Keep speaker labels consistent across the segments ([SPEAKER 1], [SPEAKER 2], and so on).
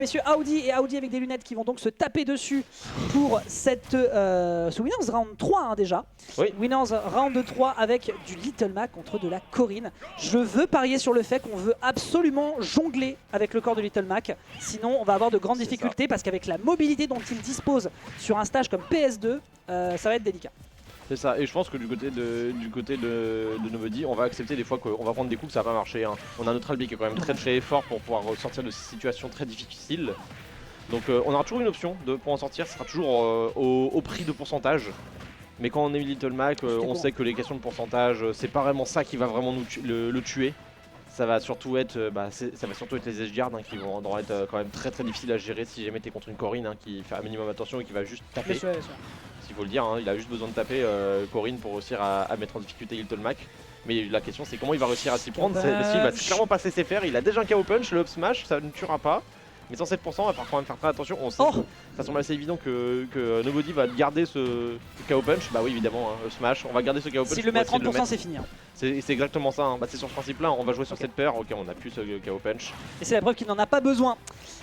[SPEAKER 1] Messieurs, Audi et Audi avec des lunettes qui vont donc se taper dessus pour cette ce Winners Round 3 hein, déjà.
[SPEAKER 2] Oui.
[SPEAKER 1] Winners Round 3 avec du Little Mac contre de la Corine. Je veux parier sur le fait qu'on veut absolument jongler avec le corps de Little Mac. Sinon on va avoir de grandes difficultés parce qu'avec la mobilité dont il dispose sur un stage comme PS2, ça va être délicat.
[SPEAKER 2] C'est ça, et je pense que du côté de Nobody, on va accepter des fois qu'on va prendre des coups que ça va pas marcher. Hein. On a notre Albi qui est quand même très fort pour pouvoir sortir de ces situations très difficiles. Donc on aura toujours une option pour en sortir, ce sera toujours au prix de pourcentage. Mais quand on est Little Mac, on sait que les questions de pourcentage, c'est pas vraiment ça qui va vraiment le tuer. Ça va surtout être, les edge guards hein, qui vont être quand même très difficiles à gérer si jamais t'es contre une Corine hein, qui fait un minimum attention et qui va juste taper.
[SPEAKER 1] Bien sûr.
[SPEAKER 2] Il faut le dire, hein, il a juste besoin de taper Corine pour réussir à mettre en difficulté Little Mac. Mais la question c'est comment il va réussir à s'y prendre. Parce qu'il va clairement pas se laisser faire, il a déjà un KO punch, le up smash, ça ne tuera pas. Mais 107%, il va quand même faire très attention. On sait ça semble assez évident que Nobody va garder ce KO punch. Bah oui évidemment, hein, up smash, on va garder ce KO punch.
[SPEAKER 1] S'il le met à 30% c'est fini. Hein.
[SPEAKER 2] C'est exactement ça, hein. C'est sur ce principe là, on va jouer sur cette paire, ok on a plus ce KO punch.
[SPEAKER 1] Et c'est la preuve qu'il n'en a pas besoin.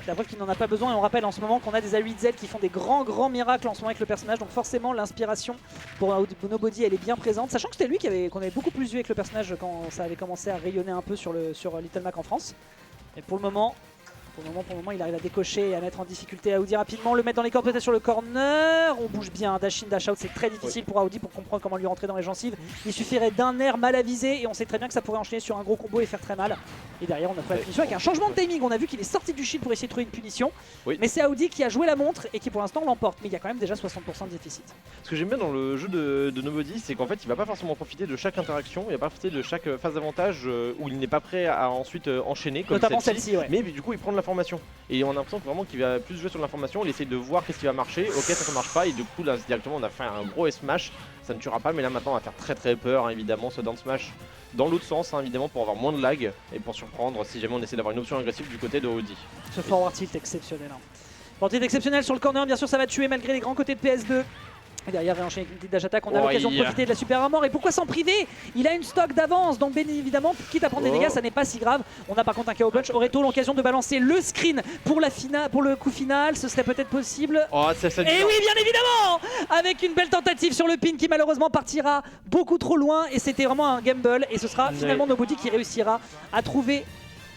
[SPEAKER 1] La preuve qu'il n'en a pas besoin et on rappelle en ce moment qu'on a des A8Z qui font des grands miracles en ce moment avec le personnage. Donc forcément l'inspiration pour Nobody elle est bien présente. Sachant que c'était lui qu'on avait beaucoup plus vu avec le personnage quand ça avait commencé à rayonner un peu sur Little Mac en France. Et pour le moment, il arrive à décocher et à mettre en difficulté Audi rapidement, le mettre dans les cordes peut-être sur le corner. On bouge bien, dash in, dash out, c'est très difficile pour Audi pour comprendre comment lui rentrer dans les gencives. Il suffirait d'un air mal avisé et on sait très bien que ça pourrait enchaîner sur un gros combo et faire très mal. Et derrière on a trouvé la punition avec un changement de timing. On a vu qu'il est sorti du shield pour essayer de trouver une punition. Mais c'est Audi qui a joué la montre et qui pour l'instant l'emporte. Mais il y a quand même déjà 60% de déficit.
[SPEAKER 2] Ce que j'aime bien dans le jeu de Nobody, c'est qu'en fait il va pas forcément profiter de chaque interaction, il va pas profiter de chaque phase d'avantage où il n'est pas prêt à ensuite enchaîner comme
[SPEAKER 1] notamment celle-ci.
[SPEAKER 2] Mais du coup il prend de l'information. Et on a l'impression vraiment qu'il va plus jouer sur l'information, il essaie de voir qu'est-ce qui va marcher, ok ça marche pas et du coup là directement on a fait un gros S-smash, ça ne tuera pas mais là maintenant on va faire très peur hein, évidemment ce down smash dans l'autre sens hein, évidemment pour avoir moins de lag et pour surprendre si jamais on essaie d'avoir une option agressive du côté de Audi.
[SPEAKER 1] Ce forward tilt exceptionnel. Hein. Forward tilt exceptionnel sur le corner, bien sûr ça va tuer malgré les grands côtés de PS2. Et derrière, il va enchaîner avec une petite dash attack. On a l'occasion de profiter de la super armor. Et pourquoi s'en priver? Il a une stock d'avance. Donc, bien évidemment, quitte à prendre des dégâts, ça n'est pas si grave. On a par contre un KO punch. Aurait-on l'occasion de balancer le screen pour le coup final? Ce serait peut-être possible. Et oui, bien évidemment! Avec une belle tentative sur le pin qui malheureusement partira beaucoup trop loin. Et c'était vraiment un gamble. Et ce sera finalement Nobody qui réussira à trouver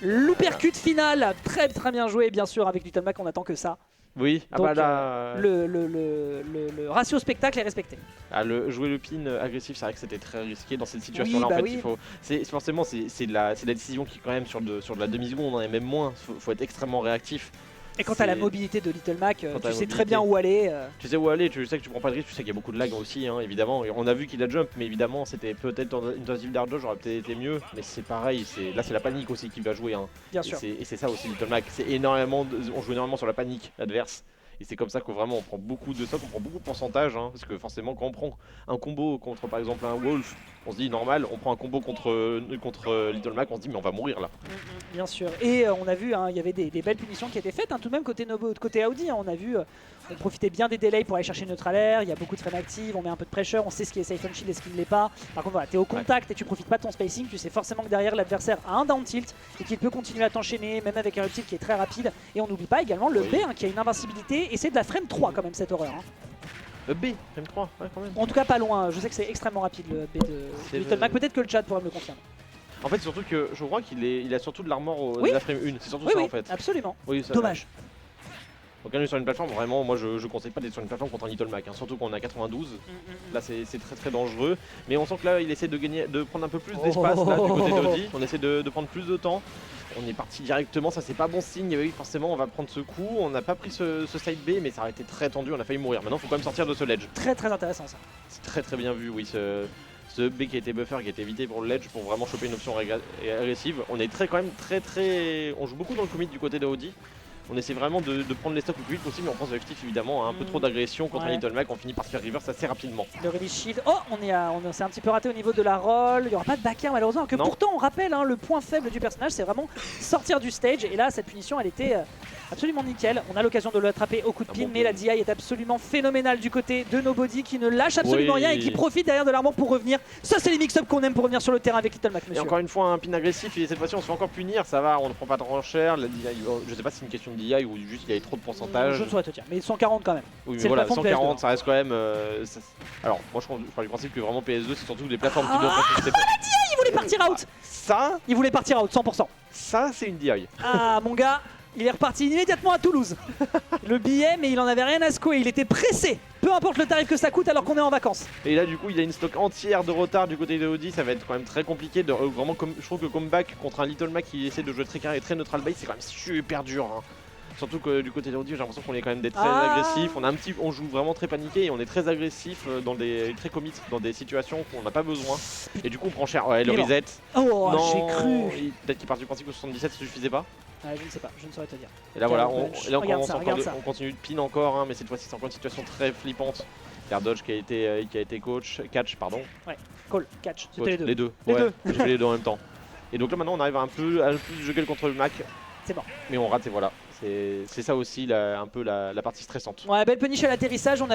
[SPEAKER 1] l'uppercut final. Très bien joué, bien sûr. Avec Little Mac, on attend que ça.
[SPEAKER 2] Oui,
[SPEAKER 1] donc, le ratio spectacle est respecté.
[SPEAKER 2] Jouer le pin agressif, c'est vrai que c'était très risqué dans cette situation-là. Oui, en fait, forcément, c'est de la décision qui quand même sur de la demi-seconde, et même moins. Faut être extrêmement réactif.
[SPEAKER 1] Et quand tu as la mobilité de Little Mac, tu sais très bien où aller.
[SPEAKER 2] Tu sais où aller, tu sais que tu prends pas de risque, tu sais qu'il y a beaucoup de lag aussi, hein, évidemment. Et on a vu qu'il a jump, mais évidemment, c'était peut-être dans une tentative d'air dodge, j'aurais peut-être été mieux. Mais c'est pareil, là c'est la panique aussi qui va jouer. Hein.
[SPEAKER 1] Bien sûr.
[SPEAKER 2] Et c'est ça aussi Little Mac, on joue énormément sur la panique adverse. Et c'est comme ça qu'on vraiment on prend beaucoup de stock, on prend beaucoup de pourcentage, hein, parce que forcément quand on prend un combo contre par exemple un Wolf, on se dit normal, on prend un combo contre Little Mac, on se dit mais on va mourir là.
[SPEAKER 1] Bien sûr, et on a vu, hein, il y avait des belles punitions qui étaient faites, hein, tout de même côté Audi, hein, on a vu, on profitait bien des delays pour aller chercher le neutral air, il y a beaucoup de frame active, on met un peu de pressure, on sait ce qui est safe on shield et ce qui ne l'est pas. Par contre voilà, t'es au contact et tu profites pas de ton spacing, tu sais forcément que derrière l'adversaire a un down tilt et qu'il peut continuer à t'enchaîner, même avec un up tilt qui est très rapide. Et on n'oublie pas également le B hein, qui a une invincibilité et c'est de la frame 3 quand même cette horreur. Hein.
[SPEAKER 2] B, frame 3, ouais, quand même.
[SPEAKER 1] En tout cas pas loin, je sais que c'est extrêmement rapide le B de Little Mac, peut-être que le chat pourrait me le confirmer.
[SPEAKER 2] En fait surtout que je crois qu'il a surtout de l'armor de la frame 1, c'est surtout ça en fait.
[SPEAKER 1] Absolument,
[SPEAKER 2] ça,
[SPEAKER 1] dommage.
[SPEAKER 2] Donc quand on est sur une plateforme, vraiment moi je conseille pas d'être sur une plateforme contre un Little Mac, hein, surtout qu'on a 92, là c'est très dangereux. Mais on sent que là il essaie de prendre un peu plus d'espace là du côté d'Audi, on essaie de prendre plus de temps. On est parti directement, ça c'est pas bon signe, oui forcément on va prendre ce coup, on n'a pas pris ce side B mais ça aurait été très tendu, on a failli mourir. Maintenant il faut quand même sortir de ce ledge.
[SPEAKER 1] Très intéressant ça.
[SPEAKER 2] C'est très bien vu oui, ce B qui a été buffer, qui a été évité pour le ledge pour vraiment choper une option agressive. On est quand même très... On joue beaucoup dans le commit du côté de Audi. On essaie vraiment de prendre les stocks le plus vite possible, mais on pense objectif évidemment, hein, un peu trop d'agression contre un Little Mac, on finit par se faire reverse assez rapidement.
[SPEAKER 1] Le release shield, on s'est un petit peu raté au niveau de la roll, il n'y aura pas de back air malheureusement, que pourtant on rappelle, hein, le point faible du personnage c'est vraiment sortir du stage, et là cette punition elle était absolument nickel. On a l'occasion de l'attraper au coup de pin, mais la DI est absolument phénoménale du côté de Nobody qui ne lâche absolument rien et qui profite derrière de l'armor pour revenir. Ça c'est les mix-up qu'on aime pour revenir sur le terrain avec Little Mac, monsieur.
[SPEAKER 2] Et encore une fois un pin agressif et cette fois-ci on se fait encore punir, ça va, on ne prend pas trop cher, la DI, je sais pas si c'est une question situation de DI où juste il y avait trop de pourcentage.
[SPEAKER 1] Je ne saurais te dire, mais 140 quand même.
[SPEAKER 2] Oui, mais
[SPEAKER 1] C'est le
[SPEAKER 2] voilà,
[SPEAKER 1] plafond de
[SPEAKER 2] 140
[SPEAKER 1] PS2.
[SPEAKER 2] ça reste quand même. Alors, moi je pars du principe que vraiment PS2 c'est surtout des plateformes qui doivent passer.
[SPEAKER 1] Il voulait partir out. Il voulait partir out, 100%.
[SPEAKER 2] Ça c'est une DI.
[SPEAKER 1] Ah, mon gars, il est reparti immédiatement à Toulouse. Le billet, mais il en avait rien à secouer. Il était pressé. Peu importe le tarif que ça coûte alors qu'on est en vacances.
[SPEAKER 2] Et là du coup il a une stock entière de retard du côté de Audi, ça va être quand même très compliqué de vraiment je trouve que comeback contre un Little Mac qui essaie de jouer très carré et très neutral base c'est quand même super dur hein. Surtout que du côté d'Audi j'ai l'impression qu'on est quand même très agressif, on joue vraiment très paniqué et on est très agressif très commit dans des situations qu'on n'a pas besoin. Et du coup on prend cher. Ouais, le reset.
[SPEAKER 1] Oh,
[SPEAKER 2] non,
[SPEAKER 1] j'ai cru.
[SPEAKER 2] Peut-être qu'il part du principe que 77 ça suffisait pas.
[SPEAKER 1] Ah, je ne sais pas, je ne saurais te dire.
[SPEAKER 2] Et là voilà, on
[SPEAKER 1] on
[SPEAKER 2] continue de pin encore, hein, mais cette fois-ci c'est encore une situation très flippante. Air Dodge qui a été catch pardon.
[SPEAKER 1] Ouais, call, catch, c'était les deux.
[SPEAKER 2] Les deux. J'ai fait les deux en même temps. Et donc là maintenant on arrive à un peu juggle contre le Mac.
[SPEAKER 1] C'est bon.
[SPEAKER 2] Mais on rate et voilà. C'est ça aussi un peu la partie stressante.
[SPEAKER 1] Ouais, belle punish à l'atterrissage.